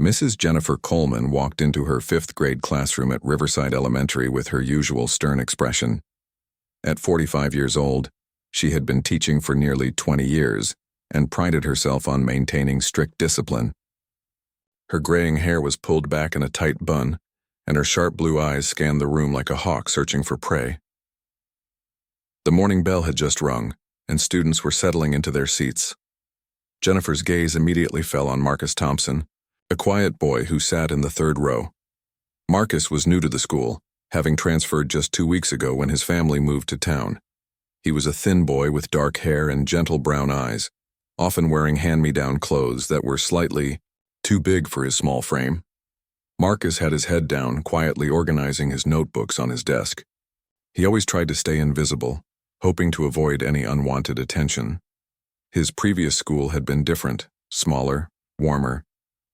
Mrs. Jennifer Coleman walked into her fifth-grade classroom at Riverside Elementary with her usual stern expression. At 45 years old, she had been teaching for nearly 20 years and prided herself on maintaining strict discipline. Her graying hair was pulled back in a tight bun, and her sharp blue eyes scanned the room like a hawk searching for prey. The morning bell had just rung, and students were settling into their seats. Jennifer's gaze immediately fell on Marcus Thompson, a quiet boy who sat in the third row. Marcus was new to the school, having transferred just 2 weeks ago when his family moved to town. He was a thin boy with dark hair and gentle brown eyes, often wearing hand-me-down clothes that were slightly too big for his small frame. Marcus had his head down, quietly organizing his notebooks on his desk. He always tried to stay invisible, hoping to avoid any unwanted attention. His previous school had been different, smaller, warmer,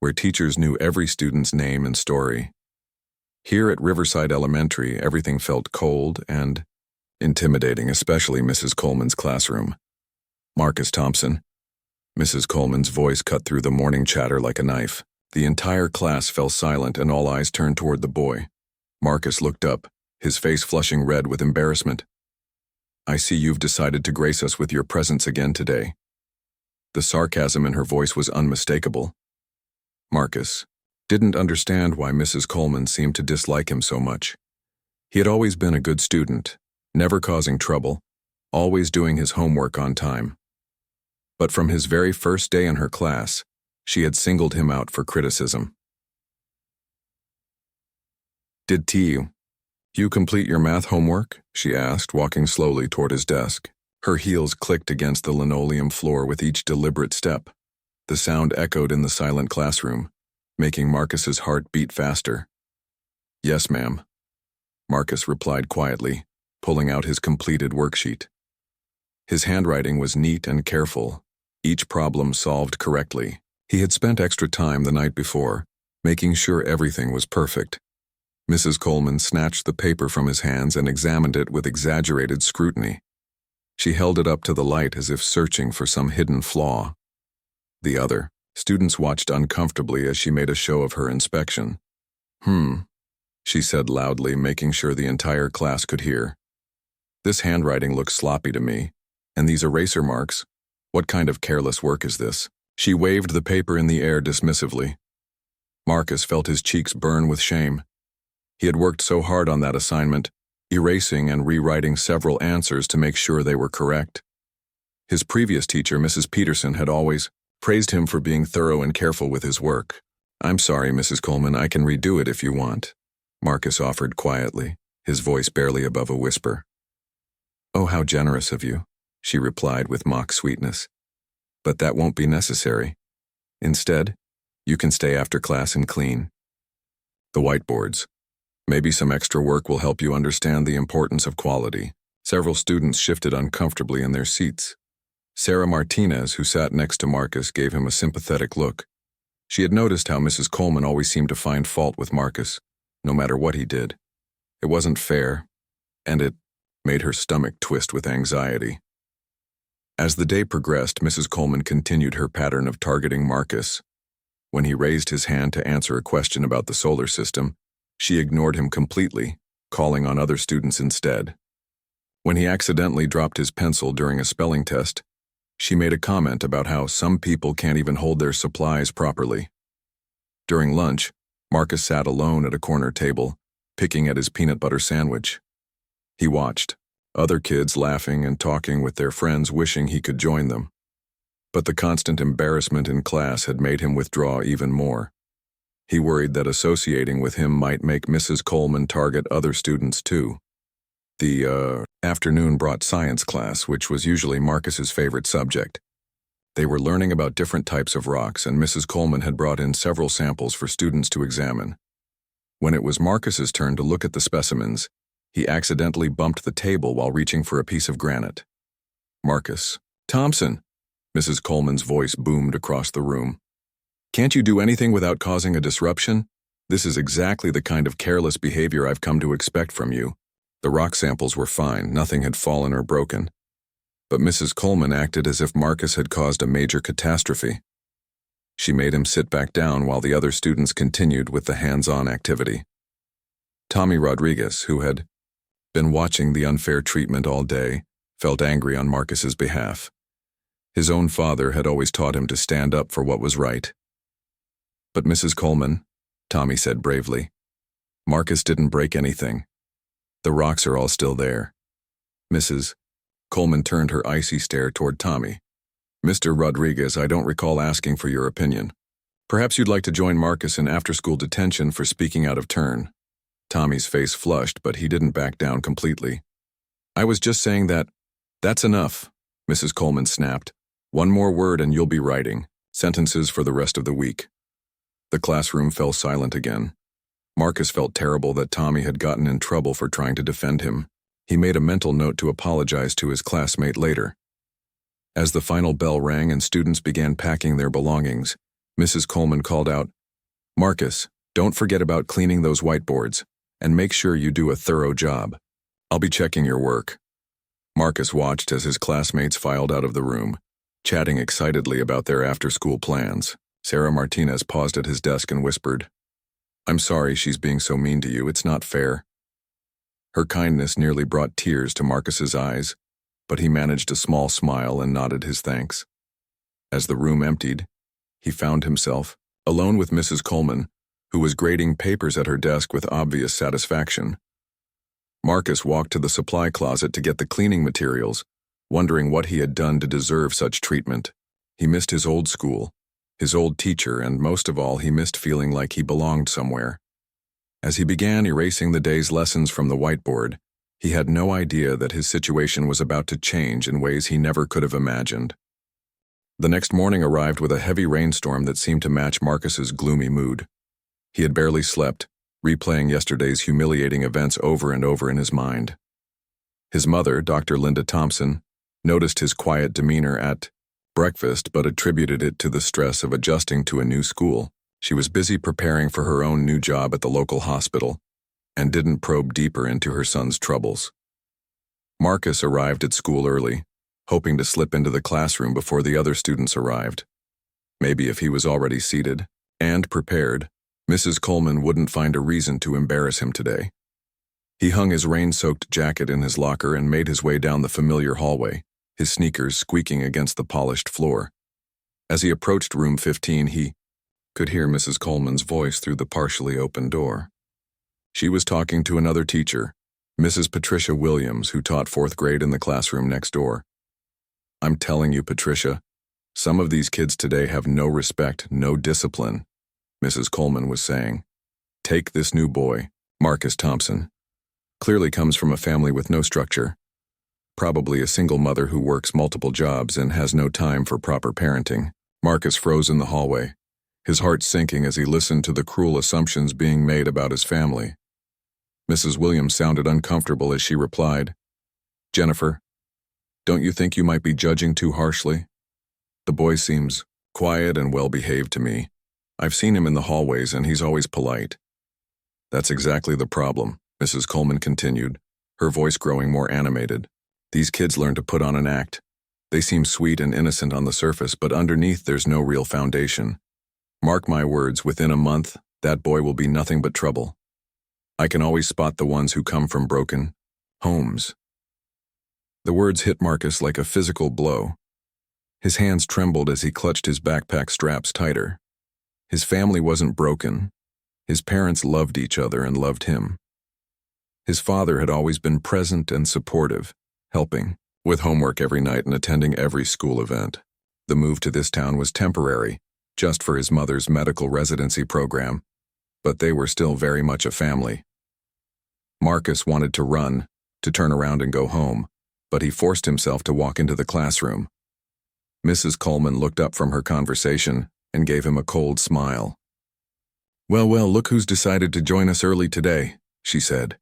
where teachers knew every student's name and story. Here at Riverside Elementary, everything felt cold and intimidating, especially Mrs. Coleman's classroom. Marcus Thompson. Mrs. Coleman's voice cut through the morning chatter like a knife. The entire class fell silent and all eyes turned toward the boy. Marcus looked up, his face flushing red with embarrassment. "I see you've decided to grace us with your presence again today." The sarcasm in her voice was unmistakable. Marcus didn't understand why Mrs. Coleman seemed to dislike him so much. He had always been a good student, never causing trouble, always doing his homework on time. But from his very first day in her class, she had singled him out for criticism. "Did you complete your math homework?" she asked, walking slowly toward his desk. Her heels clicked against the linoleum floor with each deliberate step. The sound echoed in the silent classroom, making Marcus's heart beat faster. "Yes, ma'am," Marcus replied quietly, pulling out his completed worksheet. His handwriting was neat and careful, each problem solved correctly. He had spent extra time the night before, making sure everything was perfect. Mrs. Coleman snatched the paper from his hands and examined it with exaggerated scrutiny. She held it up to the light as if searching for some hidden flaw. The other students watched uncomfortably as she made a show of her inspection. She said loudly, making sure the entire class could hear. "This handwriting looks sloppy to me. And these eraser marks? What kind of careless work is this?" She waved the paper in the air dismissively. Marcus felt his cheeks burn with shame. He had worked so hard on that assignment, erasing and rewriting several answers to make sure they were correct. His previous teacher, Mrs. Peterson, had always praised him for being thorough and careful with his work. "I'm sorry, Mrs. Coleman, I can redo it if you want," Marcus offered quietly, his voice barely above a whisper. "Oh, how generous of you," she replied with mock sweetness. "But that won't be necessary. Instead, you can stay after class and clean the whiteboards. Maybe some extra work will help you understand the importance of quality." Several students shifted uncomfortably in their seats. Sarah Martinez, who sat next to Marcus, gave him a sympathetic look. She had noticed how Mrs. Coleman always seemed to find fault with Marcus, no matter what he did. It wasn't fair, and it made her stomach twist with anxiety. As the day progressed, Mrs. Coleman continued her pattern of targeting Marcus. When he raised his hand to answer a question about the solar system, she ignored him completely, calling on other students instead. When he accidentally dropped his pencil during a spelling test, she made a comment about how some people can't even hold their supplies properly. During lunch, Marcus sat alone at a corner table, picking at his peanut butter sandwich. He watched, other kids laughing and talking with their friends, wishing he could join them. But the constant embarrassment in class had made him withdraw even more. He worried that associating with him might make Mrs. Coleman target other students too. The afternoon brought science class, which was usually Marcus's favorite subject. They were learning about different types of rocks, and Mrs. Coleman had brought in several samples for students to examine. When it was Marcus's turn to look at the specimens, he accidentally bumped the table while reaching for a piece of granite. "Marcus Thompson," Mrs. Coleman's voice boomed across the room. "Can't you do anything without causing a disruption? This is exactly the kind of careless behavior I've come to expect from you." The rock samples were fine, nothing had fallen or broken. But Mrs. Coleman acted as if Marcus had caused a major catastrophe. She made him sit back down while the other students continued with the hands-on activity. Tommy Rodriguez, who had been watching the unfair treatment all day, felt angry on Marcus's behalf. His own father had always taught him to stand up for what was right. "But Mrs. Coleman," Tommy said bravely, "Marcus didn't break anything. The rocks are all still there." Mrs. Coleman turned her icy stare toward Tommy. "Mr. Rodriguez, I don't recall asking for your opinion. Perhaps you'd like to join Marcus in after-school detention for speaking out of turn." Tommy's face flushed, but he didn't back down completely. "I was just saying that—" "That's enough," Mrs. Coleman snapped. "One more word and you'll be writing sentences for the rest of the week." The classroom fell silent again. Marcus felt terrible that Tommy had gotten in trouble for trying to defend him. He made a mental note to apologize to his classmate later. As the final bell rang and students began packing their belongings, Mrs. Coleman called out, "Marcus, don't forget about cleaning those whiteboards, and make sure you do a thorough job. I'll be checking your work." Marcus watched as his classmates filed out of the room, chatting excitedly about their after-school plans. Sarah Martinez paused at his desk and whispered, "I'm sorry she's being so mean to you. It's not fair." Her kindness nearly brought tears to Marcus's eyes, but he managed a small smile and nodded his thanks. As the room emptied, he found himself alone with Mrs. Coleman, who was grading papers at her desk with obvious satisfaction. Marcus walked to the supply closet to get the cleaning materials, wondering what he had done to deserve such treatment. He missed his old school, his old teacher, and most of all, he missed feeling like he belonged somewhere. As he began erasing the day's lessons from the whiteboard, he had no idea that his situation was about to change in ways he never could have imagined. The next morning arrived with a heavy rainstorm that seemed to match Marcus's gloomy mood. He had barely slept, replaying yesterday's humiliating events over and over in his mind. His mother, Dr. Linda Thompson, noticed his quiet demeanor at breakfast but attributed it to the stress of adjusting to a new school. She was busy preparing for her own new job at the local hospital and didn't probe deeper into her son's troubles. Marcus arrived at school early, hoping to slip into the classroom before the other students arrived. Maybe if he was already seated and prepared, Mrs. Coleman wouldn't find a reason to embarrass him today. He hung his rain-soaked jacket in his locker and made his way down the familiar hallway, his sneakers squeaking against the polished floor. As he approached room 15, he could hear Mrs. Coleman's voice through the partially open door. She was talking to another teacher, Mrs. Patricia Williams, who taught 4th grade in the classroom next door. "I'm telling you, Patricia, some of these kids today have no respect, no discipline," Mrs. Coleman was saying. "Take this new boy, Marcus Thompson. Clearly comes from a family with no structure. Probably a single mother who works multiple jobs and has no time for proper parenting." Marcus froze in the hallway, his heart sinking as he listened to the cruel assumptions being made about his family. Mrs. Williams sounded uncomfortable as she replied, "Jennifer, don't you think you might be judging too harshly? The boy seems quiet and well-behaved to me. I've seen him in the hallways and he's always polite." "That's exactly the problem," Mrs. Coleman continued, her voice growing more animated. "These kids learn to put on an act. They seem sweet and innocent on the surface, but underneath there's no real foundation. Mark my words, within a month, that boy will be nothing but trouble. I can always spot the ones who come from broken homes." The words hit Marcus like a physical blow. His hands trembled as he clutched his backpack straps tighter. His family wasn't broken. His parents loved each other and loved him. His father had always been present and supportive, helping with homework every night and attending every school event. The move to this town was temporary, just for his mother's medical residency program, but they were still very much a family. Marcus wanted to run, to turn around and go home, but he forced himself to walk into the classroom. Mrs. Coleman looked up from her conversation and gave him a cold smile. Well, look who's decided to join us early today," she said.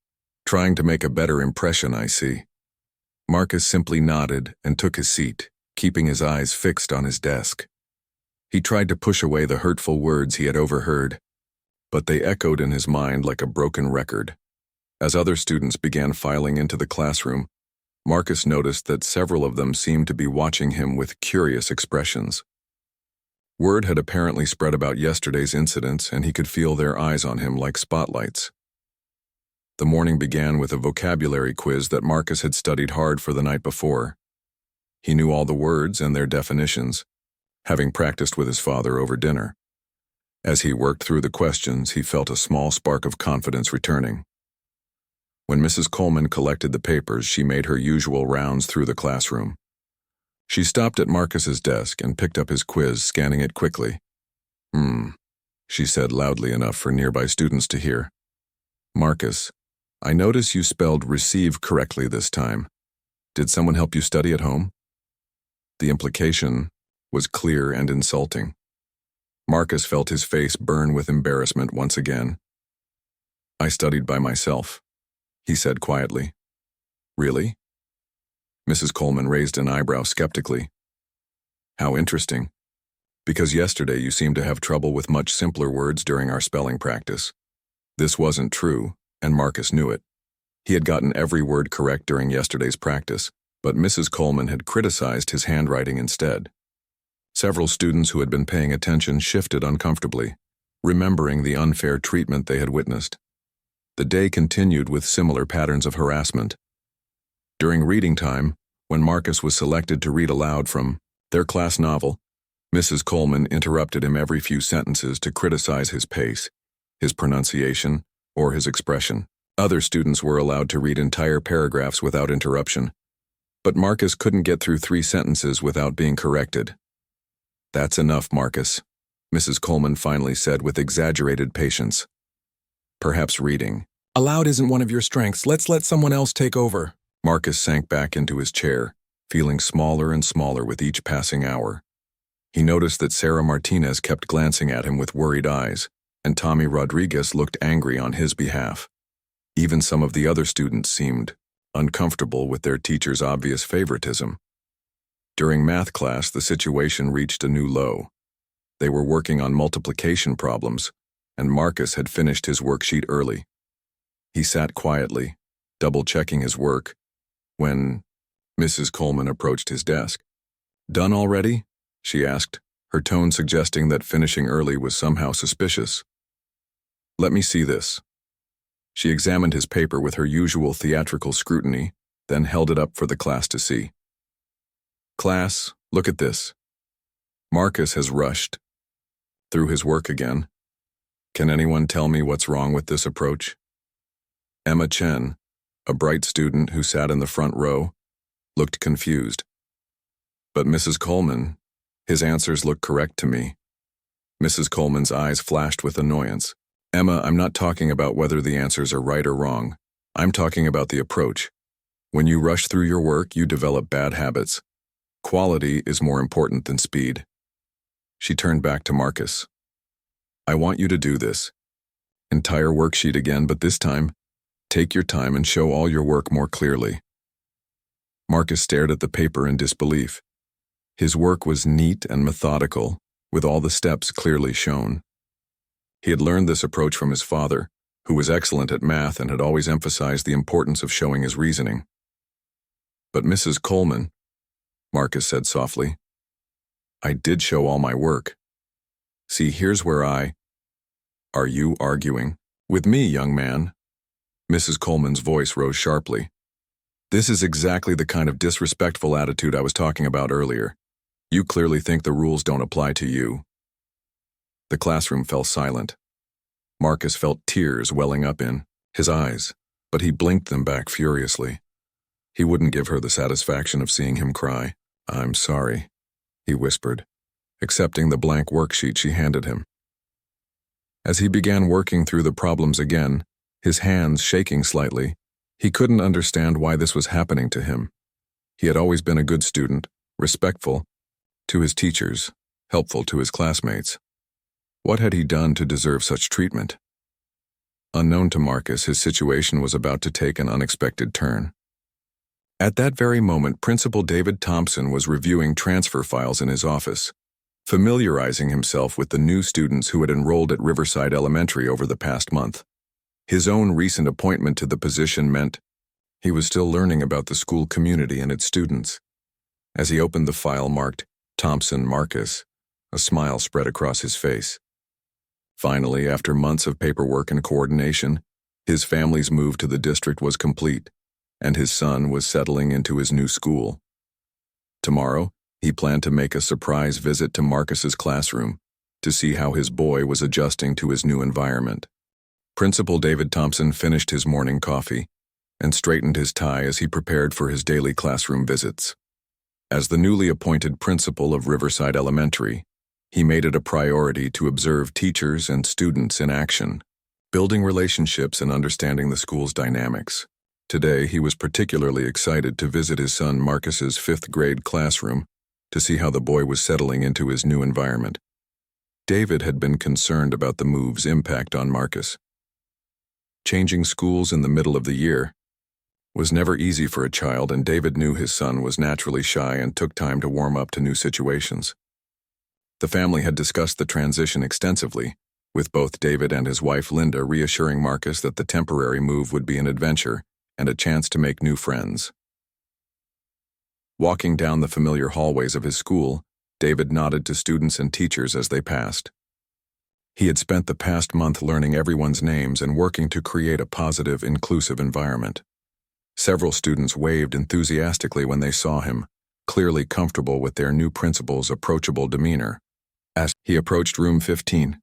"Trying to make a better impression, I see." Marcus simply nodded and took his seat, keeping his eyes fixed on his desk. He tried to push away the hurtful words he had overheard, but they echoed in his mind like a broken record. As other students began filing into the classroom, Marcus noticed that several of them seemed to be watching him with curious expressions. Word had apparently spread about yesterday's incidents, and he could feel their eyes on him like spotlights. The morning began with a vocabulary quiz that Marcus had studied hard for the night before. He knew all the words and their definitions, having practiced with his father over dinner. As he worked through the questions, he felt a small spark of confidence returning. When Mrs. Coleman collected the papers, she made her usual rounds through the classroom. She stopped at Marcus's desk and picked up his quiz, scanning it quickly. She said loudly enough for nearby students to hear. Marcus, I notice you spelled receive correctly this time. Did someone help you study at home? The implication was clear and insulting. Marcus felt his face burn with embarrassment once again. I studied by myself, he said quietly. Really? Mrs. Coleman raised an eyebrow skeptically. How interesting. Because yesterday you seemed to have trouble with much simpler words during our spelling practice. This wasn't true, and Marcus knew it. He had gotten every word correct during yesterday's practice, but Mrs. Coleman had criticized his handwriting instead. Several students who had been paying attention shifted uncomfortably, remembering the unfair treatment they had witnessed. The day continued with similar patterns of harassment. During reading time, when Marcus was selected to read aloud from their class novel, Mrs. Coleman interrupted him every few sentences to criticize his pace, his pronunciation, or his expression. Other students were allowed to read entire paragraphs without interruption, but Marcus couldn't get through 3 sentences without being corrected. That's enough, Marcus, Mrs. Coleman finally said with exaggerated patience. Perhaps reading aloud isn't one of your strengths. Let's let someone else take over. Marcus sank back into his chair, feeling smaller and smaller with each passing hour. He noticed that Sarah Martinez kept glancing at him with worried eyes, and Tommy Rodriguez looked angry on his behalf. Even some of the other students seemed uncomfortable with their teacher's obvious favoritism. During math class, the situation reached a new low. They were working on multiplication problems, and Marcus had finished his worksheet early. He sat quietly, double-checking his work, when Mrs. Coleman approached his desk. "Done already?" she asked, her tone suggesting that finishing early was somehow suspicious. "Let me see this." She examined his paper with her usual theatrical scrutiny, then held it up for the class to see. "Class, look at this. Marcus has rushed through his work again. Can anyone tell me what's wrong with this approach?" Emma Chen, a bright student who sat in the front row, looked confused. "But Mrs. Coleman, his answers look correct to me." Mrs. Coleman's eyes flashed with annoyance. "Emma, I'm not talking about whether the answers are right or wrong. I'm talking about the approach. When you rush through your work, you develop bad habits. Quality is more important than speed." She turned back to Marcus. "I want you to do this. Entire worksheet again, but this time, take your time and show all your work more clearly." Marcus stared at the paper in disbelief. His work was neat and methodical, with all the steps clearly shown. He had learned this approach from his father, who was excellent at math and had always emphasized the importance of showing his reasoning. "But Mrs. Coleman," Marcus said softly, "I did show all my work. See, here's where Are you arguing with me, young man?" Mrs. Coleman's voice rose sharply. "This is exactly the kind of disrespectful attitude I was talking about earlier. You clearly think the rules don't apply to you." The classroom fell silent. Marcus felt tears welling up in his eyes, but he blinked them back furiously. He wouldn't give her the satisfaction of seeing him cry. "I'm sorry," he whispered, accepting the blank worksheet she handed him. As he began working through the problems again, his hands shaking slightly, he couldn't understand why this was happening to him. He had always been a good student, respectful to his teachers, helpful to his classmates. What had he done to deserve such treatment? Unknown to Marcus, his situation was about to take an unexpected turn. At that very moment, Principal David Thompson was reviewing transfer files in his office, familiarizing himself with the new students who had enrolled at Riverside Elementary over the past month. His own recent appointment to the position meant he was still learning about the school community and its students. As he opened the file marked Thompson Marcus, A smile spread across his face. Finally, after months of paperwork and coordination, his family's move to the district was complete, and his son was settling into his new school. Tomorrow, he planned to make a surprise visit to Marcus's classroom to see how his boy was adjusting to his new environment. Principal David Thompson finished his morning coffee and straightened his tie as he prepared for his daily classroom visits. As the newly appointed principal of Riverside Elementary, he made it a priority to observe teachers and students in action, building relationships and understanding the school's dynamics. Today, he was particularly excited to visit his son Marcus's fifth-grade classroom to see how the boy was settling into his new environment. David had been concerned about the move's impact on Marcus. Changing schools in the middle of the year was never easy for a child, and David knew his son was naturally shy and took time to warm up to new situations. The family had discussed the transition extensively, with both David and his wife Linda reassuring Marcus that the temporary move would be an adventure and a chance to make new friends. Walking down the familiar hallways of his school, David nodded to students and teachers as they passed. He had spent the past month learning everyone's names and working to create a positive, inclusive environment. Several students waved enthusiastically when they saw him, clearly comfortable with their new principal's approachable demeanor. As he approached room 15,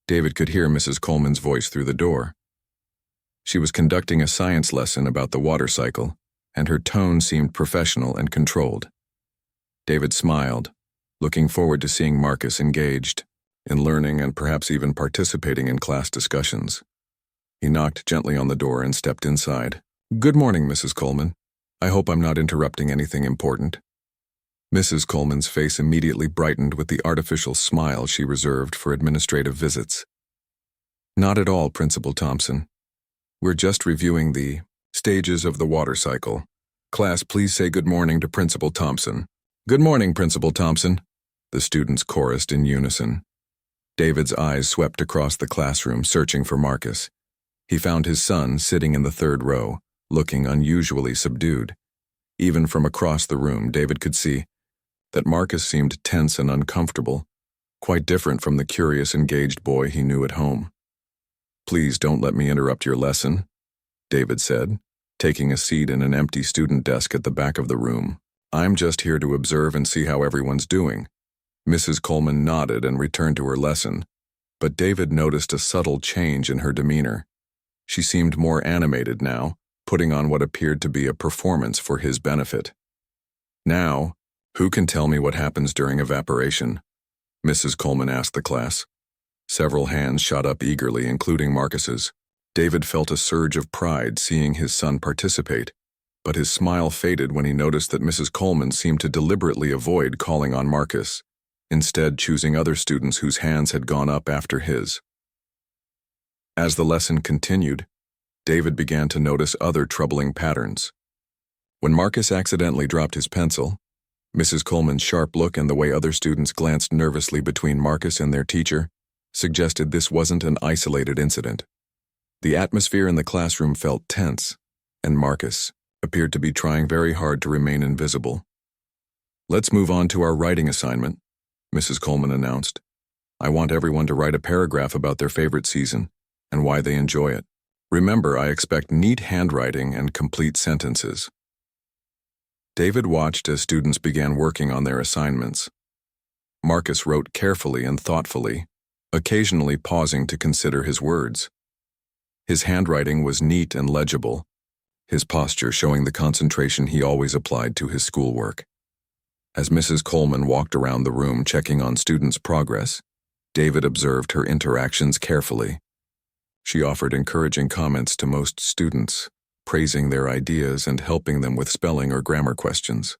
David could hear Mrs. Coleman's voice through the door. She was conducting a science lesson about the water cycle, and her tone seemed professional and controlled. David smiled, looking forward to seeing Marcus engaged in learning and perhaps even participating in class discussions. He knocked gently on the door and stepped inside. "Good morning, Mrs. Coleman. I hope I'm not interrupting anything important." Mrs. Coleman's face immediately brightened with the artificial smile she reserved for administrative visits. "Not at all, Principal Thompson. We're just reviewing the stages of the water cycle. Class, please say good morning to Principal Thompson." "Good morning, Principal Thompson," the students chorused in unison. David's eyes swept across the classroom, searching for Marcus. He found his son sitting in the third row, looking unusually subdued. Even from across the room, David could see that Marcus seemed tense and uncomfortable, quite different from the curious, engaged boy he knew at home. "Please don't let me interrupt your lesson," David said, taking a seat in an empty student desk at the back of the room. "I'm just here to observe and see how everyone's doing." Mrs. Coleman nodded and returned to her lesson, but David noticed a subtle change in her demeanor. She seemed more animated now, putting on what appeared to be a performance for his benefit. "Now, who can tell me what happens during evaporation?" Mrs. Coleman asked the class. Several hands shot up eagerly, including Marcus's. David felt a surge of pride seeing his son participate, but his smile faded when he noticed that Mrs. Coleman seemed to deliberately avoid calling on Marcus, instead choosing other students whose hands had gone up after his. As the lesson continued, David began to notice other troubling patterns. When Marcus accidentally dropped his pencil, Mrs. Coleman's sharp look and the way other students glanced nervously between Marcus and their teacher suggested this wasn't an isolated incident. The atmosphere in the classroom felt tense, and Marcus appeared to be trying very hard to remain invisible. "Let's move on to our writing assignment," Mrs. Coleman announced. "I want everyone to write a paragraph about their favorite season and why they enjoy it. Remember, I expect neat handwriting and complete sentences." David watched as students began working on their assignments. Marcus wrote carefully and thoughtfully, occasionally pausing to consider his words. His handwriting was neat and legible, his posture showing the concentration he always applied to his schoolwork. As Mrs. Coleman walked around the room checking on students' progress, David observed her interactions carefully. She offered encouraging comments to most students, praising their ideas and helping them with spelling or grammar questions.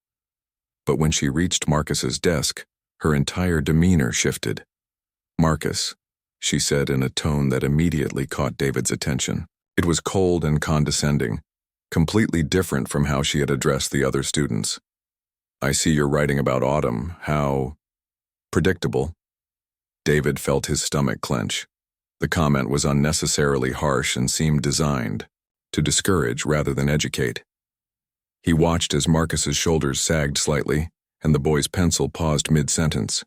But when she reached Marcus's desk, her entire demeanor shifted. "Marcus," she said in a tone that immediately caught David's attention. It was cold and condescending, completely different from how she had addressed the other students. "I see you're writing about autumn. How predictable." David felt his stomach clench. The comment was unnecessarily harsh and seemed designed to discourage rather than educate. He watched as Marcus's shoulders sagged slightly, and the boy's pencil paused mid-sentence.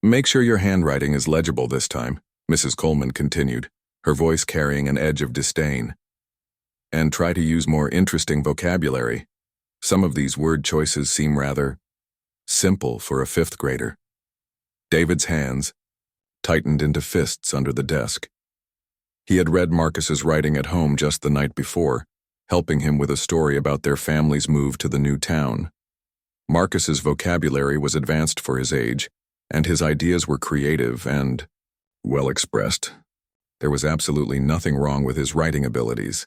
Make sure your handwriting is legible this time, Mrs. Coleman continued, her voice carrying an edge of disdain. And try to use more interesting vocabulary. Some of these word choices seem rather simple for a fifth grader. David's hands tightened into fists under the desk. He had read Marcus's writing at home just the night before, helping him with a story about their family's move to the new town. Marcus's vocabulary was advanced for his age, and his ideas were creative and well expressed. There was absolutely nothing wrong with his writing abilities.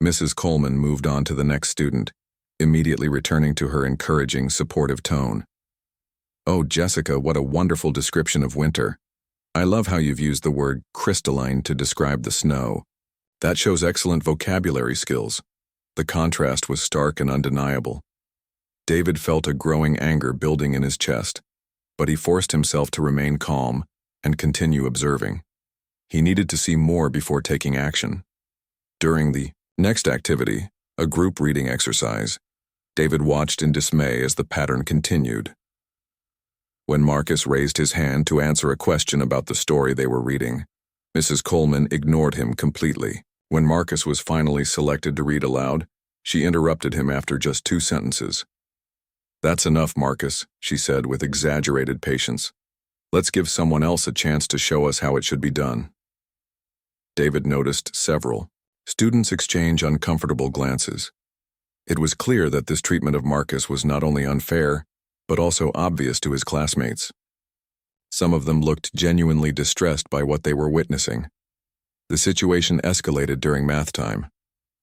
Mrs. Coleman moved on to the next student, immediately returning to her encouraging, supportive tone. "Oh, Jessica, what a wonderful description of winter. I love how you've used the word crystalline to describe the snow. That shows excellent vocabulary skills." The contrast was stark and undeniable. David felt a growing anger building in his chest, but he forced himself to remain calm and continue observing. He needed to see more before taking action. During the next activity, a group reading exercise, David watched in dismay as the pattern continued. When Marcus raised his hand to answer a question about the story they were reading, Mrs. Coleman ignored him completely. When Marcus was finally selected to read aloud, she interrupted him after just 2 sentences. "That's enough, Marcus," she said with exaggerated patience. "Let's give someone else a chance to show us how it should be done." David noticed several students exchange uncomfortable glances. It was clear that this treatment of Marcus was not only unfair, but also obvious to his classmates. Some of them looked genuinely distressed by what they were witnessing. The situation escalated during math time.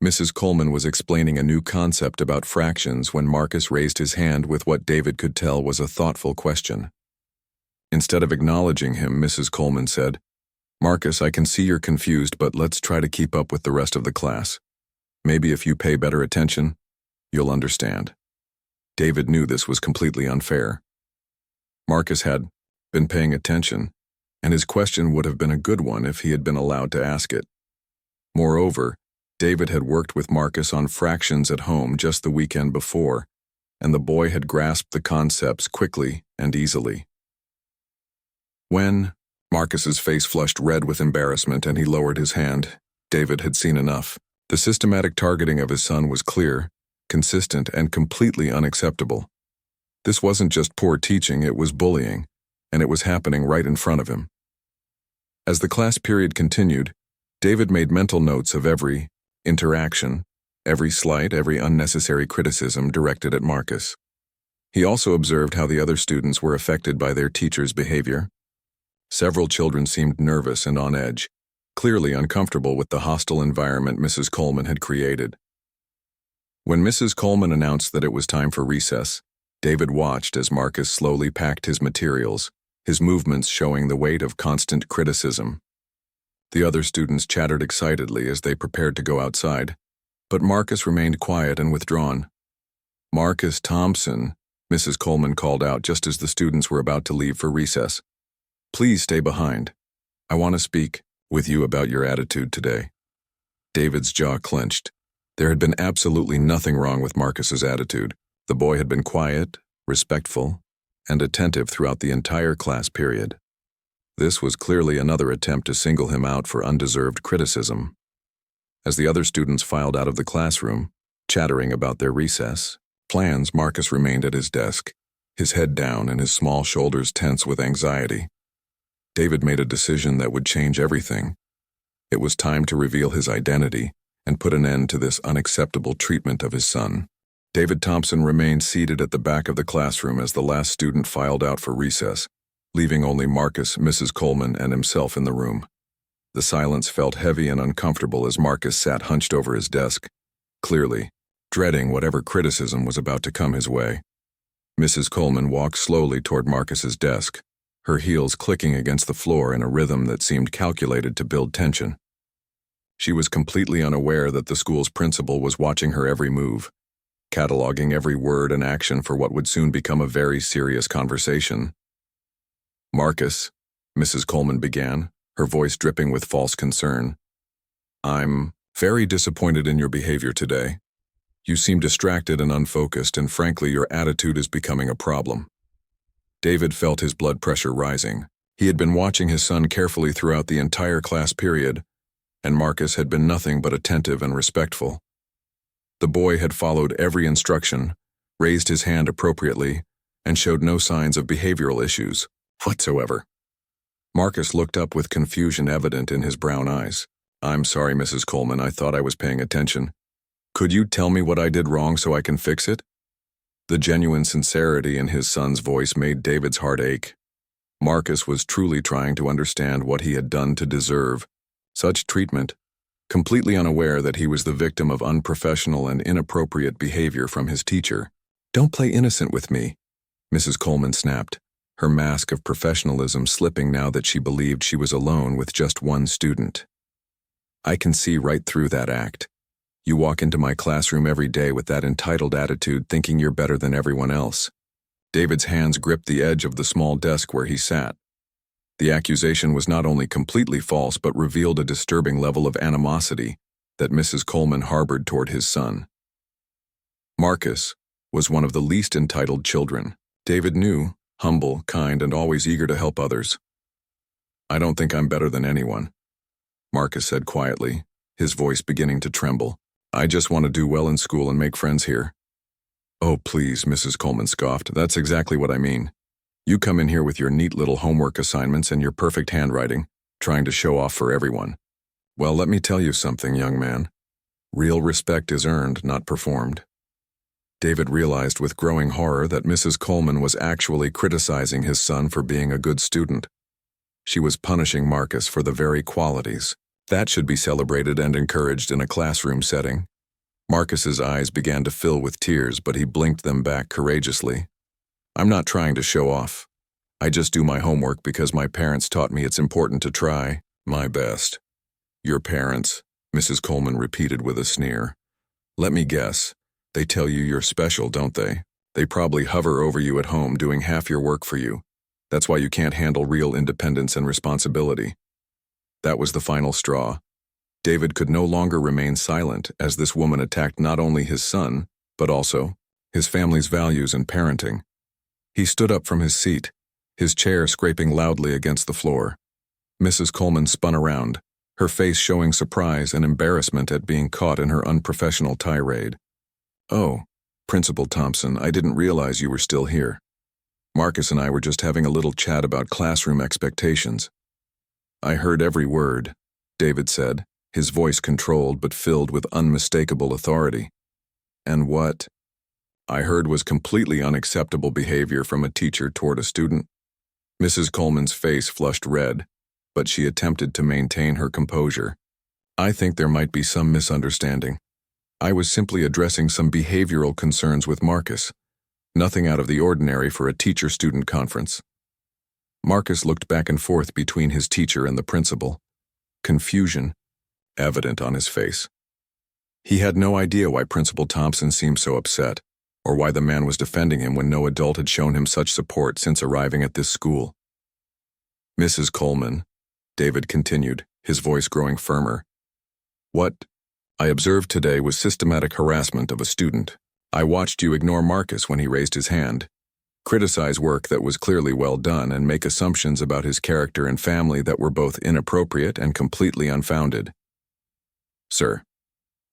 Mrs. Coleman was explaining a new concept about fractions when Marcus raised his hand with what David could tell was a thoughtful question. Instead of acknowledging him, Mrs. Coleman said, "Marcus, I can see you're confused, but let's try to keep up with the rest of the class. Maybe if you pay better attention, you'll understand." David knew this was completely unfair. Marcus had been paying attention, and his question would have been a good one if he had been allowed to ask it. Moreover, David had worked with Marcus on fractions at home just the weekend before, and the boy had grasped the concepts quickly and easily. When Marcus's face flushed red with embarrassment and he lowered his hand, David had seen enough. The systematic targeting of his son was clear, consistent, and completely unacceptable. This wasn't just poor teaching, it was bullying, and it was happening right in front of him. As the class period continued, David made mental notes of every interaction, every slight, every unnecessary criticism directed at Marcus. He also observed how the other students were affected by their teacher's behavior. Several children seemed nervous and on edge, clearly uncomfortable with the hostile environment Mrs. Coleman had created. When Mrs. Coleman announced that it was time for recess, David watched as Marcus slowly packed his materials, his movements showing the weight of constant criticism. The other students chattered excitedly as they prepared to go outside, but Marcus remained quiet and withdrawn. "Marcus Thompson," Mrs. Coleman called out just as the students were about to leave for recess. "Please stay behind. I want to speak with you about your attitude today." David's jaw clenched. There had been absolutely nothing wrong with Marcus's attitude. The boy had been quiet, respectful, and attentive throughout the entire class period. This was clearly another attempt to single him out for undeserved criticism. As the other students filed out of the classroom, chattering about their recess plans, Marcus remained at his desk, his head down and his small shoulders tense with anxiety. David made a decision that would change everything. It was time to reveal his identity and put an end to this unacceptable treatment of his son. David Thompson remained seated at the back of the classroom as the last student filed out for recess, leaving only Marcus, Mrs. Coleman, and himself in the room. The silence felt heavy and uncomfortable as Marcus sat hunched over his desk, clearly dreading whatever criticism was about to come his way. Mrs. Coleman walked slowly toward Marcus's desk, her heels clicking against the floor in a rhythm that seemed calculated to build tension. She was completely unaware that the school's principal was watching her every move, cataloging every word and action for what would soon become a very serious conversation. "Marcus," Mrs. Coleman began, her voice dripping with false concern, "I'm very disappointed in your behavior today. You seem distracted and unfocused, and frankly, your attitude is becoming a problem." David felt his blood pressure rising. He had been watching his son carefully throughout the entire class period, and Marcus had been nothing but attentive and respectful. The boy had followed every instruction, raised his hand appropriately, and showed no signs of behavioral issues whatsoever. Marcus looked up with confusion evident in his brown eyes. "I'm sorry, Mrs. Coleman, I thought I was paying attention. Could you tell me what I did wrong so I can fix it?" The genuine sincerity in his son's voice made David's heart ache. Marcus was truly trying to understand what he had done to deserve such treatment, completely unaware that he was the victim of unprofessional and inappropriate behavior from his teacher. "Don't play innocent with me," Mrs. Coleman snapped, her mask of professionalism slipping now that she believed she was alone with just one student. "I can see right through that act. You walk into my classroom every day with that entitled attitude, thinking you're better than everyone else." David's hands gripped the edge of the small desk where he sat. The accusation was not only completely false but revealed a disturbing level of animosity that Mrs. Coleman harbored toward his son. Marcus was one of the least entitled children. David knew, humble, kind, and always eager to help others. "I don't think I'm better than anyone," Marcus said quietly, his voice beginning to tremble. "I just want to do well in school and make friends here." "Oh, please," Mrs. Coleman scoffed. "That's exactly what I mean. You come in here with your neat little homework assignments and your perfect handwriting, trying to show off for everyone. Well, let me tell you something, young man. Real respect is earned, not performed." David realized with growing horror that Mrs. Coleman was actually criticizing his son for being a good student. She was punishing Marcus for the very qualities that should be celebrated and encouraged in a classroom setting. Marcus's eyes began to fill with tears, but he blinked them back courageously. "I'm not trying to show off. I just do my homework because my parents taught me it's important to try my best." "Your parents," Mrs. Coleman repeated with a sneer. "Let me guess. They tell you you're special, don't they? They probably hover over you at home doing half your work for you. That's why you can't handle real independence and responsibility." That was the final straw. David could no longer remain silent as this woman attacked not only his son, but also his family's values and parenting. He stood up from his seat, his chair scraping loudly against the floor. Mrs. Coleman spun around, her face showing surprise and embarrassment at being caught in her unprofessional tirade. "Oh, Principal Thompson, I didn't realize you were still here. Marcus and I were just having a little chat about classroom expectations." "I heard every word," David said, his voice controlled but filled with unmistakable authority. "And what I heard was completely unacceptable behavior from a teacher toward a student." Mrs. Coleman's face flushed red, but she attempted to maintain her composure. "I think there might be some misunderstanding. I was simply addressing some behavioral concerns with Marcus. Nothing out of the ordinary for a teacher-student conference." Marcus looked back and forth between his teacher and the principal, confusion evident on his face. He had no idea why Principal Thompson seemed so upset, or why the man was defending him when no adult had shown him such support since arriving at this school. "Mrs. Coleman," David continued, his voice growing firmer, "what I observed today was systematic harassment of a student. I watched you ignore Marcus when he raised his hand, criticize work that was clearly well done, and make assumptions about his character and family that were both inappropriate and completely unfounded. Sir,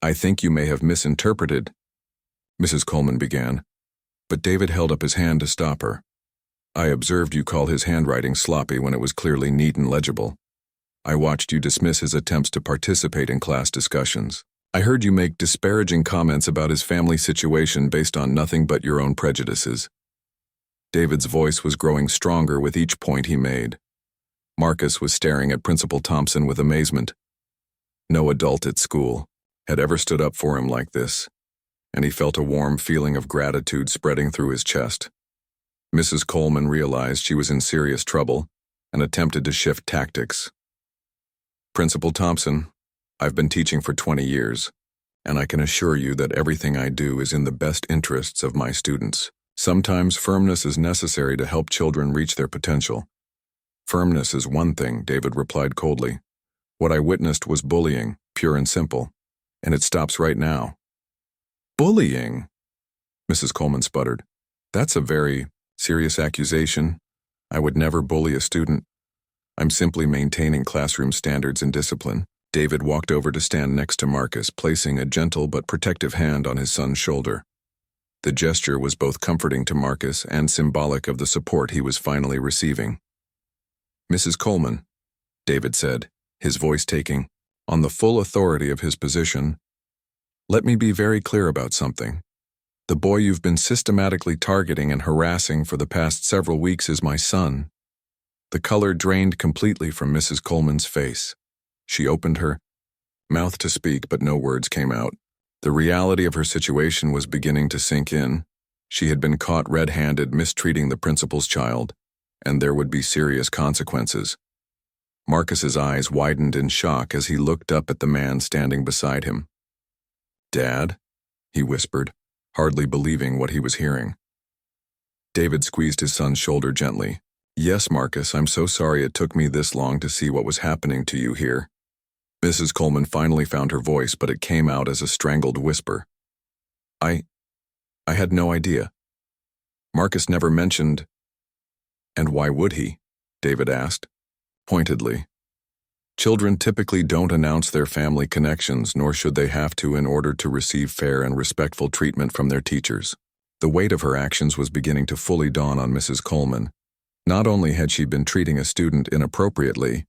I think you may have misinterpreted," Mrs. Coleman began, but David held up his hand to stop her. "I observed you call his handwriting sloppy when it was clearly neat and legible. I watched you dismiss his attempts to participate in class discussions. I heard you make disparaging comments about his family situation based on nothing but your own prejudices." David's voice was growing stronger with each point he made. Marcus was staring at Principal Thompson with amazement. No adult at school had ever stood up for him like this, and he felt a warm feeling of gratitude spreading through his chest. Mrs. Coleman realized she was in serious trouble and attempted to shift tactics. "Principal Thompson, I've been teaching for 20 years, and I can assure you that everything I do is in the best interests of my students. Sometimes firmness is necessary to help children reach their potential." "Firmness is one thing," David replied coldly. "What I witnessed was bullying, pure and simple, and it stops right now." "Bullying?" Mrs. Coleman sputtered. "That's a very serious accusation. I would never bully a student. I'm simply maintaining classroom standards and discipline. David walked over to stand next to Marcus, placing a gentle but protective hand on his son's shoulder. The gesture was both comforting to Marcus and symbolic of the support he was finally receiving. "Mrs. Coleman," David said, his voice taking on the full authority of his position, "let me be very clear about something. The boy you've been systematically targeting and harassing for the past several weeks is my son." The color drained completely from Mrs. Coleman's face. She opened her mouth to speak, but no words came out. The reality of her situation was beginning to sink in. She had been caught red-handed mistreating the principal's child, and there would be serious consequences. Marcus's eyes widened in shock as he looked up at the man standing beside him. "Dad?" he whispered, hardly believing what he was hearing. David squeezed his son's shoulder gently. "Yes, Marcus, I'm so sorry it took me this long to see what was happening to you here." Mrs. Coleman finally found her voice, but it came out as a strangled whisper. I had no idea. Marcus never mentioned." "And why would he?" David asked, pointedly. "Children typically don't announce their family connections, nor should they have to in order to receive fair and respectful treatment from their teachers." The weight of her actions was beginning to fully dawn on Mrs. Coleman. Not only had she been treating a student inappropriately,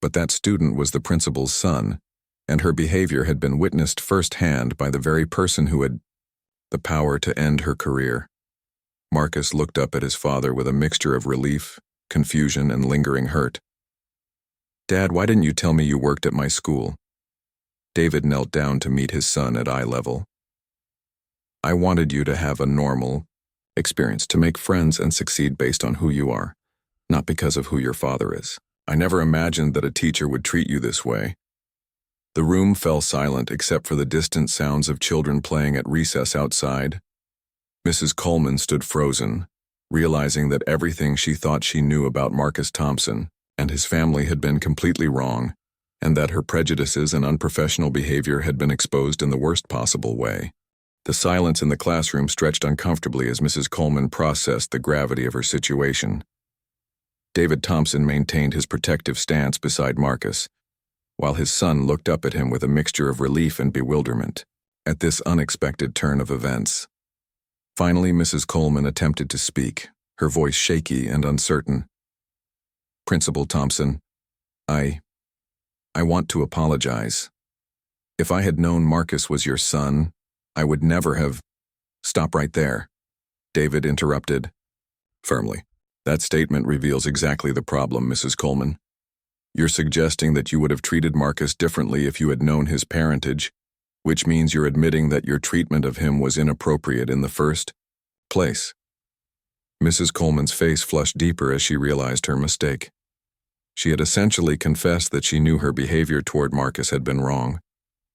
but that student was the principal's son, and her behavior had been witnessed firsthand by the very person who had the power to end her career. Marcus looked up at his father with a mixture of relief, confusion, and lingering hurt. "Dad, why didn't you tell me you worked at my school?" David knelt down to meet his son at eye level. "I wanted you to have a normal experience, to make friends and succeed based on who you are, not because of who your father is. I never imagined that a teacher would treat you this way." The room fell silent except for the distant sounds of children playing at recess outside. Mrs. Coleman stood frozen, realizing that everything she thought she knew about Marcus Thompson and his family had been completely wrong, and that her prejudices and unprofessional behavior had been exposed in the worst possible way. The silence in the classroom stretched uncomfortably as Mrs. Coleman processed the gravity of her situation. David Thompson maintained his protective stance beside Marcus, while his son looked up at him with a mixture of relief and bewilderment at this unexpected turn of events. Finally, Mrs. Coleman attempted to speak, her voice shaky and uncertain. "Principal Thompson, I want to apologize. If I had known Marcus was your son, I would never have—" "Stop right there," David interrupted firmly. "That statement reveals exactly the problem, Mrs. Coleman. You're suggesting that you would have treated Marcus differently if you had known his parentage, which means you're admitting that your treatment of him was inappropriate in the first place." Mrs. Coleman's face flushed deeper as she realized her mistake. She had essentially confessed that she knew her behavior toward Marcus had been wrong,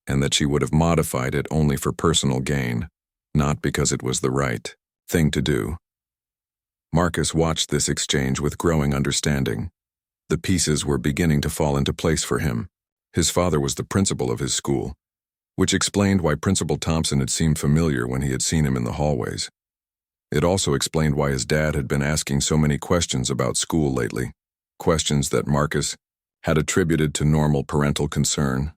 and that she would have modified it only for personal gain, not because it was the right thing to do. Marcus watched this exchange with growing understanding. The pieces were beginning to fall into place for him. His father was the principal of his school, which explained why Principal Thompson had seemed familiar when he had seen him in the hallways. It also explained why his dad had been asking so many questions about school lately, questions that Marcus had attributed to normal parental concern.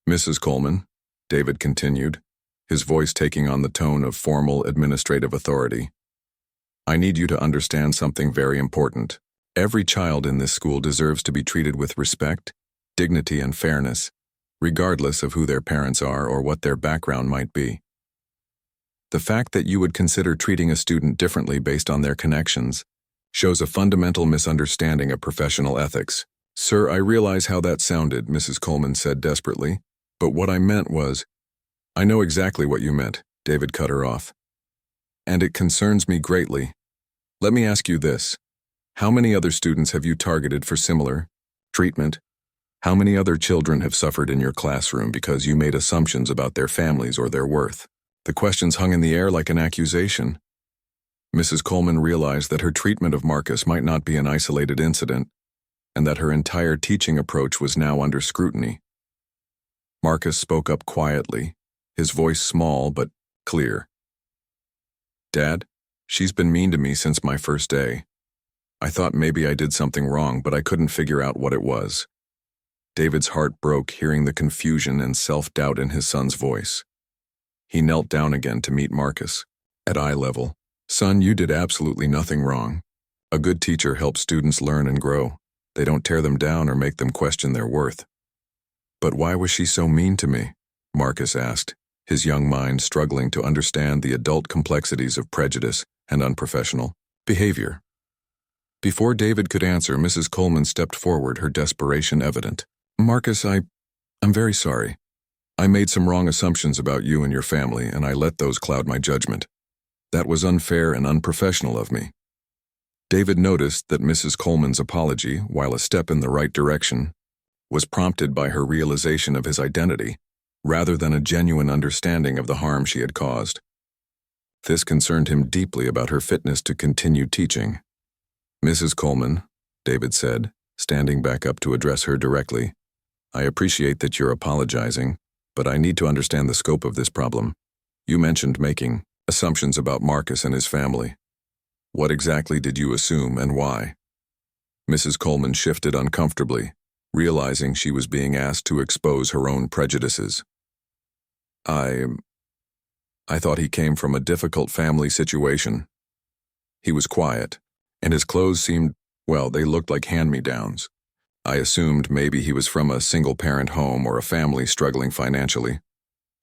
"Mrs. Coleman," David continued, his voice taking on the tone of formal administrative authority, "I need you to understand something very important. Every child in this school deserves to be treated with respect, dignity, and fairness, regardless of who their parents are or what their background might be. The fact that you would consider treating a student differently based on their connections shows a fundamental misunderstanding of professional ethics." "Sir, I realize how that sounded," Mrs. Coleman said desperately, "but what I meant was—" "I know exactly what you meant," David cut her off. "And it concerns me greatly. Let me ask you this. How many other students have you targeted for similar treatment? How many other children have suffered in your classroom because you made assumptions about their families or their worth?" The questions hung in the air like an accusation. Mrs. Coleman realized that her treatment of Marcus might not be an isolated incident, and that her entire teaching approach was now under scrutiny. Marcus spoke up quietly, his voice small but clear. "Dad, she's been mean to me since my first day. I thought maybe I did something wrong, but I couldn't figure out what it was. David's heart broke hearing the confusion and self-doubt in his son's voice. He knelt down again to meet Marcus. At eye level, "Son, you did absolutely nothing wrong. A good teacher helps students learn and grow. They don't tear them down or make them question their worth." "But why was she so mean to me?" Marcus asked, his young mind struggling to understand the adult complexities of prejudice and unprofessional behavior. Before David could answer, Mrs. Coleman stepped forward, her desperation evident. "Marcus, I'm very sorry. I made some wrong assumptions about you and your family, and I let those cloud my judgment. That was unfair and unprofessional of me." David noticed that Mrs. Coleman's apology, while a step in the right direction, was prompted by her realization of his identity, rather than a genuine understanding of the harm she had caused. This concerned him deeply about her fitness to continue teaching. "Mrs. Coleman," David said, standing back up to address her directly, "I appreciate that you're apologizing, but I need to understand the scope of this problem. You mentioned making assumptions about Marcus and his family. What exactly did you assume and why?" Mrs. Coleman shifted uncomfortably, realizing she was being asked to expose her own prejudices. I thought he came from a difficult family situation. He was quiet, and his clothes seemed, well, they looked like hand-me-downs. I assumed maybe he was from a single-parent home or a family struggling financially."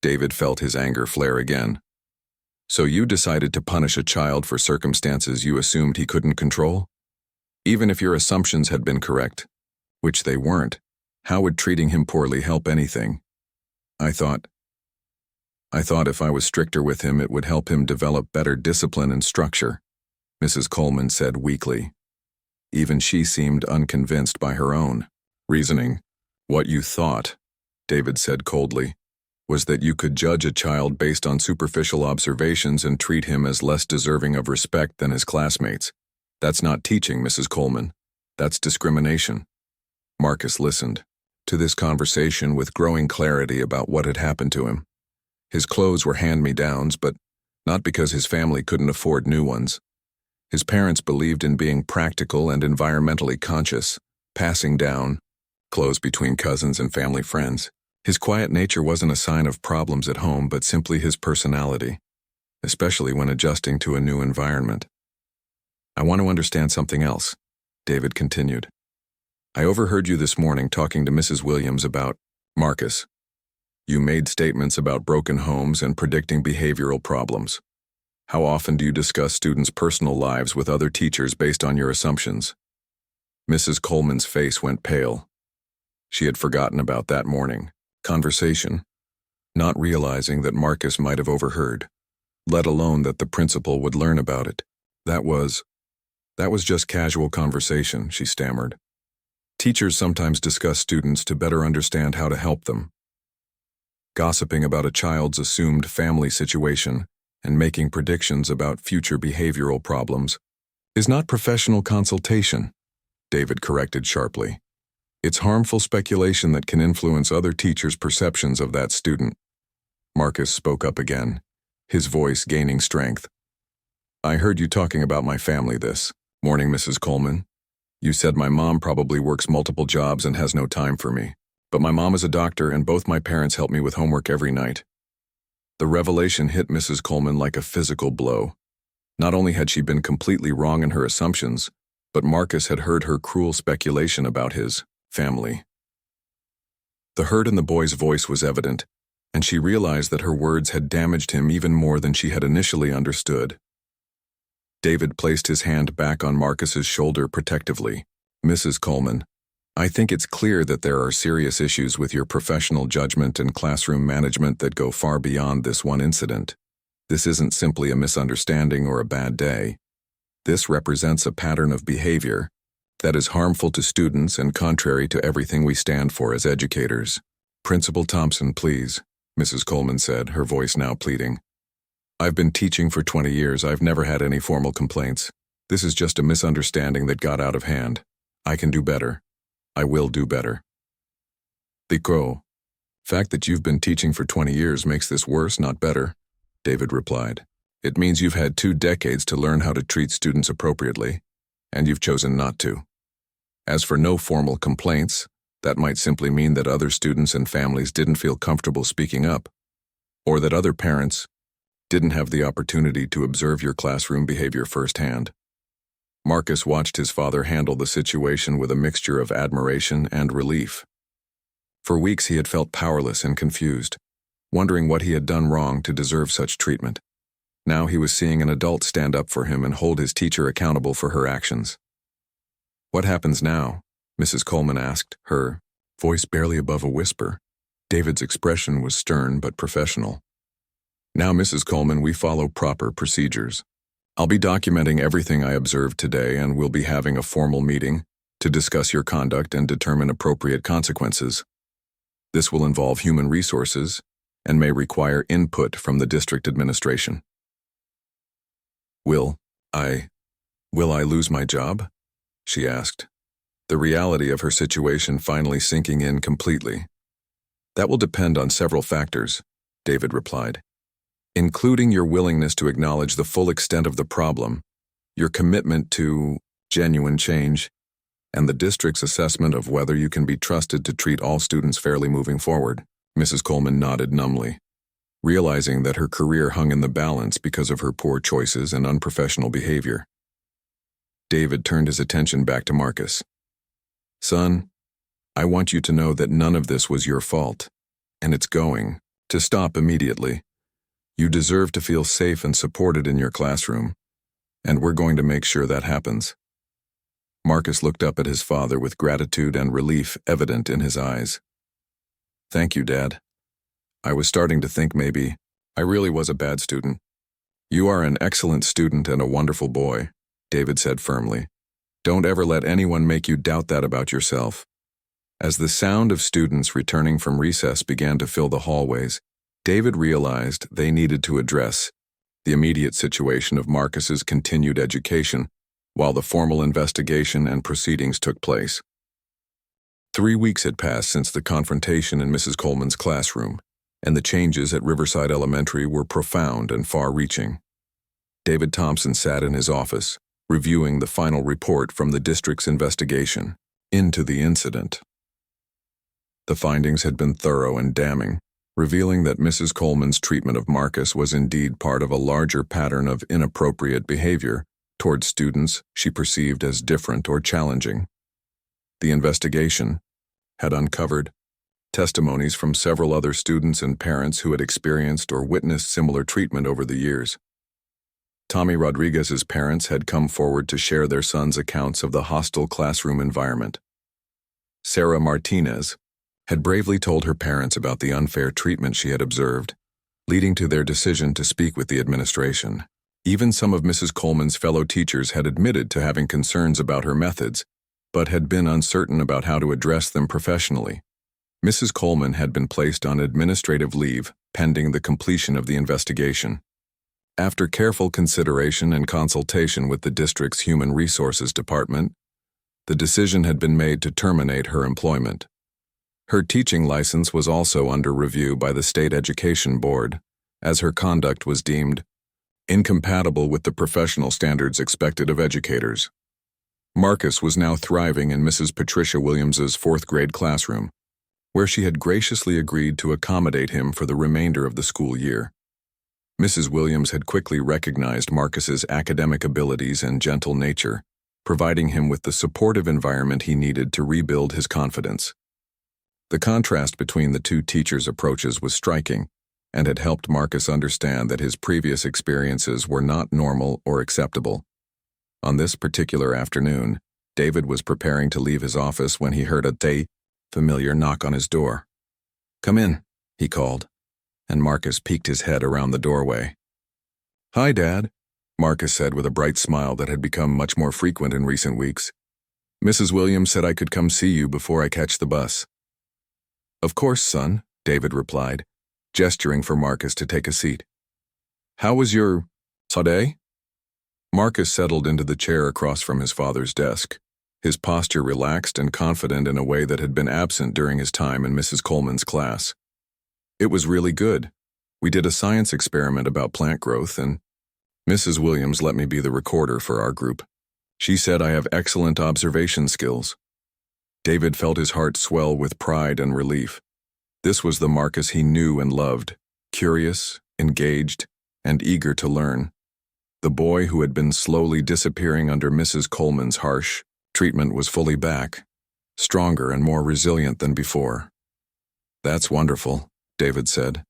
David felt his anger flare again. "So you decided to punish a child for circumstances you assumed he couldn't control? Even if your assumptions had been correct, which they weren't, how would treating him poorly help anything? I thought if I was stricter with him, it would help him develop better discipline and structure," Mrs. Coleman said weakly. Even she seemed unconvinced by her own reasoning. "What you thought," David said coldly, "was that you could judge a child based on superficial observations and treat him as less deserving of respect than his classmates. That's not teaching, Mrs. Coleman. That's discrimination." Marcus listened to this conversation with growing clarity about what had happened to him. His clothes were hand-me-downs, but not because his family couldn't afford new ones. His parents believed in being practical and environmentally conscious, passing down clothes between cousins and family friends. His quiet nature wasn't a sign of problems at home, but simply his personality, especially when adjusting to a new environment. "I want to understand something else," David continued. "I overheard you this morning talking to Mrs. Williams about Marcus. You made statements about broken homes and predicting behavioral problems. How often do you discuss students' personal lives with other teachers based on your assumptions?" Mrs. Coleman's face went pale. She had forgotten about that morning conversation, not realizing that Marcus might have overheard, let alone that the principal would learn about it. That was just casual conversation," she stammered. "Teachers sometimes discuss students to better understand how to help them. Gossiping about a child's assumed family situation and making predictions about future behavioral problems is not professional consultation," David corrected sharply. "It's harmful speculation that can influence other teachers' perceptions of that student." Marcus spoke up again, his voice gaining strength. "I heard you talking about my family this morning, Mrs. Coleman. You said my mom probably works multiple jobs and has no time for me. But my mom is a doctor, and both my parents help me with homework every night." The revelation hit Mrs. Coleman like a physical blow. Not only had she been completely wrong in her assumptions, but Marcus had heard her cruel speculation about his family. The hurt in the boy's voice was evident, and she realized that her words had damaged him even more than she had initially understood. David placed his hand back on Marcus's shoulder protectively. "Mrs. Coleman, I think it's clear that there are serious issues with your professional judgment and classroom management that go far beyond this one incident. This isn't simply a misunderstanding or a bad day. This represents a pattern of behavior that is harmful to students and contrary to everything we stand for as educators." "Principal Thompson, please," Mrs. Coleman said, her voice now pleading. "I've been teaching for 20 years. I've never had any formal complaints. This is just a misunderstanding that got out of hand. I can do better. I will do better." "The fact that you've been teaching for 20 years makes this worse, not better," David replied. "It means you've had 2 decades to learn how to treat students appropriately. and you've chosen not to. As for no formal complaints, that might simply mean that other students and families didn't feel comfortable speaking up, or that other parents didn't have the opportunity to observe your classroom behavior firsthand. Marcus watched his father handle the situation with a mixture of admiration and relief. For weeks he had felt powerless and confused, wondering what he had done wrong to deserve such treatment. Now he was seeing an adult stand up for him and hold his teacher accountable for her actions. "What happens now?" Mrs. Coleman asked, her voice barely above a whisper. David's expression was stern but professional. "Now, Mrs. Coleman, we follow proper procedures. I'll be documenting everything I observed today, and we'll be having a formal meeting to discuss your conduct and determine appropriate consequences. This will involve human resources and may require input from the district administration." Will I lose my job?" she asked, the reality of her situation finally sinking in completely. "That will depend on several factors," David replied, "including your willingness to acknowledge the full extent of the problem, your commitment to genuine change, and the district's assessment of whether you can be trusted to treat all students fairly moving forward." Mrs. Coleman nodded numbly, realizing that her career hung in the balance because of her poor choices and unprofessional behavior. David turned his attention back to Marcus. "Son, I want you to know that none of this was your fault, and it's going to stop immediately. You deserve to feel safe and supported in your classroom, and we're going to make sure that happens." Marcus looked up at his father with gratitude and relief evident in his eyes. "Thank you, Dad. I was starting to think maybe I really was a bad student." "You are an excellent student and a wonderful boy," David said firmly. "Don't ever let anyone make you doubt that about yourself." As the sound of students returning from recess began to fill the hallways, David realized they needed to address the immediate situation of Marcus's continued education while the formal investigation and proceedings took place. 3 weeks had passed since the confrontation in Mrs. Coleman's classroom, and the changes at Riverside Elementary were profound and far-reaching. David Thompson sat in his office, reviewing the final report from the district's investigation into the incident. The findings had been thorough and damning, revealing that Mrs. Coleman's treatment of Marcus was indeed part of a larger pattern of inappropriate behavior towards students she perceived as different or challenging. The investigation had uncovered testimonies from several other students and parents who had experienced or witnessed similar treatment over the years. Tommy Rodriguez's parents had come forward to share their son's accounts of the hostile classroom environment. Sarah Martinez had bravely told her parents about the unfair treatment she had observed, leading to their decision to speak with the administration. Even some of Mrs. Coleman's fellow teachers had admitted to having concerns about her methods, but had been uncertain about how to address them professionally. Mrs. Coleman had been placed on administrative leave pending the completion of the investigation. After careful consideration and consultation with the district's Human Resources Department, the decision had been made to terminate her employment. Her teaching license was also under review by the State Education Board, as her conduct was deemed incompatible with the professional standards expected of educators. Marcus was now thriving in Mrs. Patricia Williams's 4th grade classroom, where she had graciously agreed to accommodate him for the remainder of the school year. Mrs. Williams had quickly recognized Marcus's academic abilities and gentle nature, providing him with the supportive environment he needed to rebuild his confidence. The contrast between the two teachers' approaches was striking, and had helped Marcus understand that his previous experiences were not normal or acceptable. On this particular afternoon, David was preparing to leave his office when he heard a familiar knock on his door. "Come in," he called, and Marcus peeked his head around the doorway. "Hi, Dad," Marcus said with a bright smile that had become much more frequent in recent weeks. "Mrs. Williams said I could come see you before I catch the bus." "Of course, son," David replied, gesturing for Marcus to take a seat. "How was your day?" Marcus settled into the chair across from his father's desk, his posture relaxed and confident in a way that had been absent during his time in Mrs. Coleman's class. "It was really good. We did a science experiment about plant growth, and Mrs. Williams let me be the recorder for our group. She said I have excellent observation skills. David felt his heart swell with pride and relief. This was the Marcus he knew and loved, curious, engaged, and eager to learn. The boy who had been slowly disappearing under Mrs. Coleman's harsh treatment was fully back, stronger and more resilient than before. That's wonderful, David said.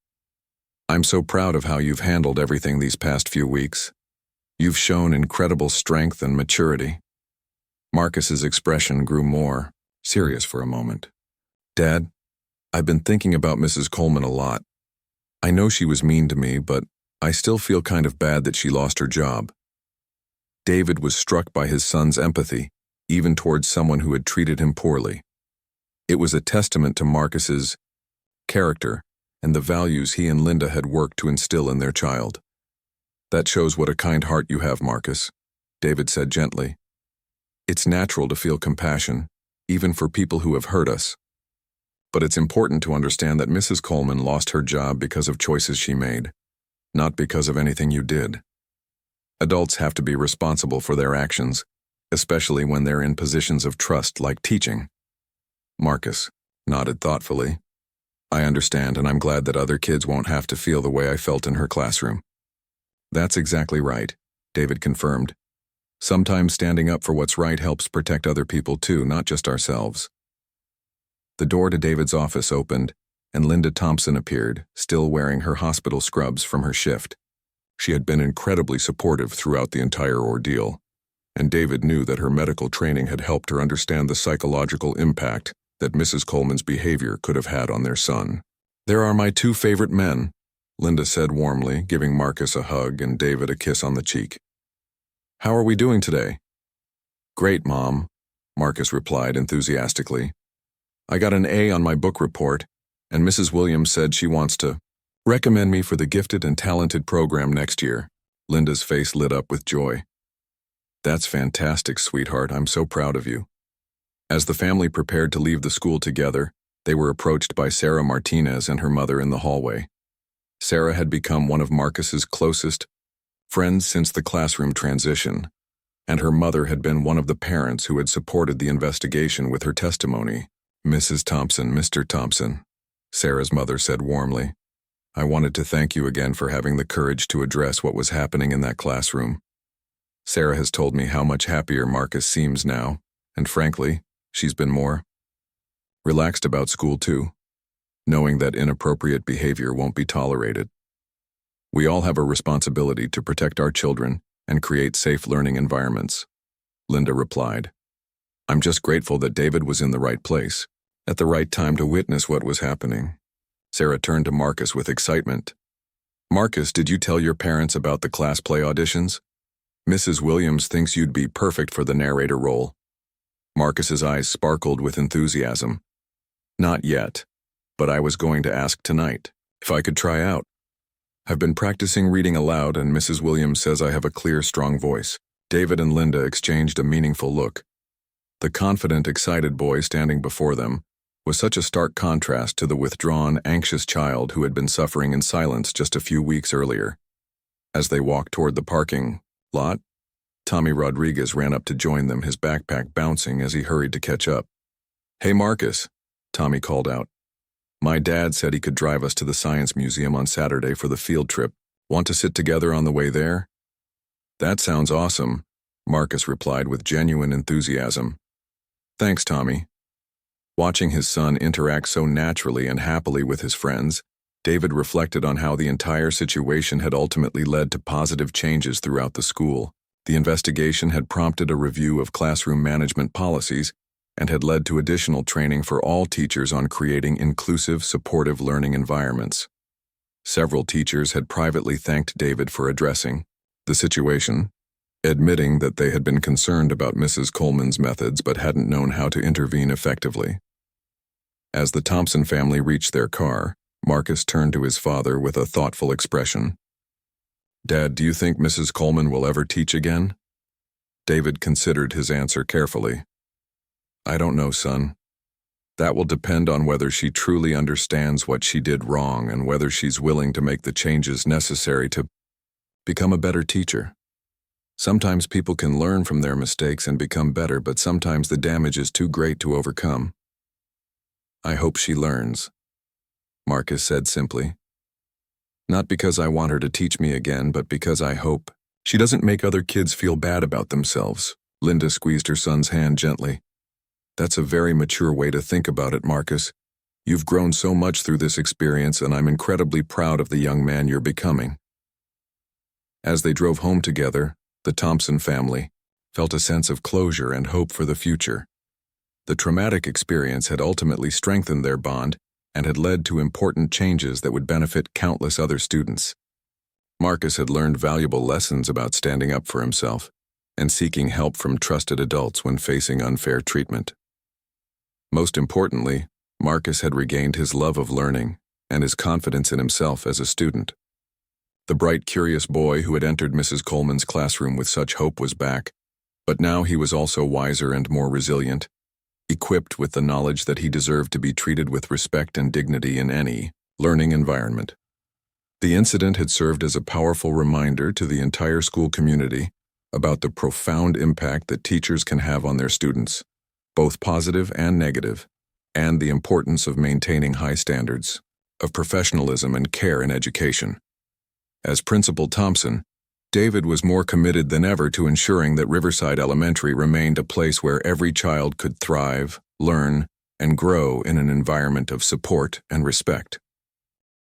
I'm so proud of how you've handled everything these past few weeks. You've shown incredible strength and maturity. Marcus's expression grew more serious for a moment. Dad, I've been thinking about Mrs. Coleman a lot. I know she was mean to me, but I still feel kind of bad that she lost her job. David was struck by his son's empathy, even towards someone who had treated him poorly. It was a testament to Marcus's character and the values he and Linda had worked to instill in their child. That shows what a kind heart you have, Marcus, David said gently. It's natural to feel compassion, even for people who have hurt us. But it's important to understand that Mrs. Coleman lost her job because of choices she made, not because of anything you did. Adults have to be responsible for their actions, especially when they're in positions of trust like teaching. Marcus nodded thoughtfully. I understand, and I'm glad that other kids won't have to feel the way I felt in her classroom. That's exactly right, David confirmed. Sometimes standing up for what's right helps protect other people too, not just ourselves. The door to David's office opened, and Linda Thompson appeared, still wearing her hospital scrubs from her shift. She had been incredibly supportive throughout the entire ordeal, and David knew that her medical training had helped her understand the psychological impact that Mrs. Coleman's behavior could have had on their son. There are my two favorite men, Linda said warmly, giving Marcus a hug and David a kiss on the cheek. How are we doing today? Great, Mom, Marcus replied enthusiastically. I got an A on my book report, and Mrs. Williams said she wants to recommend me for the gifted and talented program next year. Linda's face lit up with joy. That's fantastic, sweetheart. I'm so proud of you. As the family prepared to leave the school together, they were approached by Sarah Martinez and her mother in the hallway. Sarah had become one of Marcus's closest friends since the classroom transition, and her mother had been one of the parents who had supported the investigation with her testimony. Mrs. Thompson, Mr. Thompson, Sarah's mother said warmly, I wanted to thank you again for having the courage to address what was happening in that classroom. Sarah has told me how much happier Marcus seems now, and frankly, she's been more relaxed about school too, knowing that inappropriate behavior won't be tolerated. We all have a responsibility to protect our children and create safe learning environments, Linda replied. I'm just grateful that David was in the right place, at the right time to witness what was happening. Sarah turned to Marcus with excitement. Marcus, did you tell your parents about the class play auditions? Mrs. Williams thinks you'd be perfect for the narrator role. Marcus's eyes sparkled with enthusiasm. Not yet, but I was going to ask tonight if I could try out. I've been practicing reading aloud, and Mrs. Williams says I have a clear, strong voice. David and Linda exchanged a meaningful look. The confident, excited boy standing before them was such a stark contrast to the withdrawn, anxious child who had been suffering in silence just a few weeks earlier. As they walked toward the parking lot, Tommy Rodriguez ran up to join them, his backpack bouncing as he hurried to catch up. Hey, Marcus, Tommy called out. My dad said he could drive us to the Science Museum on Saturday for the field trip. Want to sit together on the way there? That sounds awesome, Marcus replied with genuine enthusiasm. Thanks, Tommy. Watching his son interact so naturally and happily with his friends, David reflected on how the entire situation had ultimately led to positive changes throughout the school. The investigation had prompted a review of classroom management policies and had led to additional training for all teachers on creating inclusive, supportive learning environments. Several teachers had privately thanked David for addressing the situation, admitting that they had been concerned about Mrs. Coleman's methods but hadn't known how to intervene effectively. As the Thompson family reached their car, Marcus turned to his father with a thoughtful expression. Dad, do you think Mrs. Coleman will ever teach again? David considered his answer carefully. I don't know, son. That will depend on whether she truly understands what she did wrong and whether she's willing to make the changes necessary to become a better teacher. Sometimes people can learn from their mistakes and become better, but sometimes the damage is too great to overcome. I hope she learns, Marcus said simply. Not because I want her to teach me again, but because I hope she doesn't make other kids feel bad about themselves. Linda squeezed her son's hand gently. That's a very mature way to think about it, Marcus. You've grown so much through this experience, and I'm incredibly proud of the young man you're becoming. As they drove home together, the Thompson family felt a sense of closure and hope for the future. The traumatic experience had ultimately strengthened their bond and had led to important changes that would benefit countless other students. Marcus had learned valuable lessons about standing up for himself and seeking help from trusted adults when facing unfair treatment. Most importantly, Marcus had regained his love of learning and his confidence in himself as a student. The bright, curious boy who had entered Mrs. Coleman's classroom with such hope was back, but now he was also wiser and more resilient, equipped with the knowledge that he deserved to be treated with respect and dignity in any learning environment. The incident had served as a powerful reminder to the entire school community about the profound impact that teachers can have on their students, both positive and negative, and the importance of maintaining high standards of professionalism and care in education. As Principal Thompson, David was more committed than ever to ensuring that Riverside Elementary remained a place where every child could thrive, learn, and grow in an environment of support and respect.